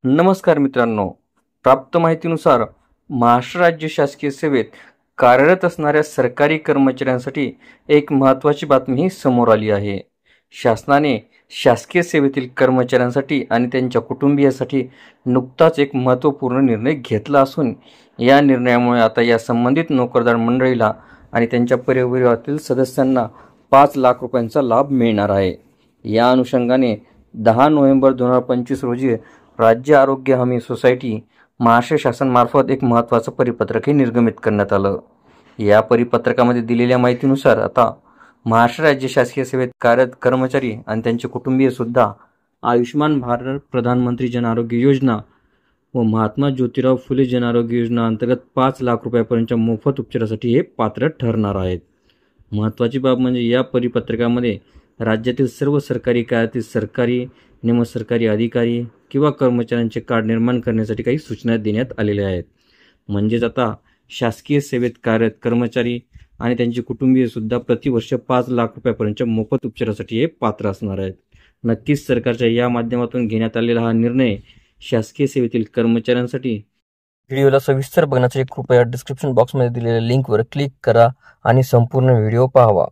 नमस्कार मित्रांनो, प्राप्त माहितीनुसार महाराष्ट्र राज्य शासकीय सेवेत कार्यरत असणाऱ्या सरकारी कर्मचाऱ्यांसाठी एक महत्त्वाची बातमी समोर आली आहे. शासनाने शासकीय सेवेतील कर्मचाऱ्यांसाठी आणि त्यांच्या कुटुंबियांसाठी नुकताच एक महत्त्वपूर्ण निर्णय घेतला असून या निर्णयामुळे आता या संबंधित नोकरदार मंडळीला आणि त्यांच्या परिवारातील सदस्यांना 5 लाख रुपयांचा लाभ मिळणार आहे. या अनुषंगाने 10 नोव्हेंबर 2025 रोजी राज्य आरोग्य हमी सोसायटी महाराष्ट्र शासनामार्फत एक महत्त्वाचं परिपत्रकही निर्गमित करण्यात आलं. या परिपत्रकामध्ये दिलेल्या माहितीनुसार आता महाराष्ट्र राज्य शासकीय सेवेत कार्यरत कर्मचारी आणि त्यांचे कुटुंबीय सुद्धा आयुष्यमान भारत प्रधानमंत्री जन आरोग्य योजना व महात्मा ज्योतिराव फुले जन आरोग्य योजना अंतर्गत 5 लाख रुपयापर्यंतच्या मोफत उपचारासाठी हे पात्र ठरणार आहेत. महत्त्वाची बाब म्हणजे या परिपत्रकामध्ये राज्यातील सर्व सरकारी कार्यालयातील सरकारी, निमसरकारी अधिकारी किंवा कर्मचाऱ्यांचे कार्ड निर्माण करण्यासाठी काही सूचना देण्यात आलेल्या आहेत. म्हणजेच आता शासकीय सेवेत कार्यरत कर्मचारी आणि त्यांचे कुटुंबीय सुद्धा प्रतिवर्ष 5 लाख रुपयापर्यंतच्या मोफत उपचारासाठी हे पात्र असणार आहेत. नक्कीच सरकारच्या या माध्यमातून घेण्यात आलेला हा निर्णय शासकीय सेवेतील कर्मचाऱ्यांसाठी. व्हिडिओला सविस्तर बघण्यासाठी कृपया डिस्क्रिप्शन बॉक्समध्ये दिलेल्या लिंकवर क्लिक करा आणि संपूर्ण व्हिडिओ पाहावा.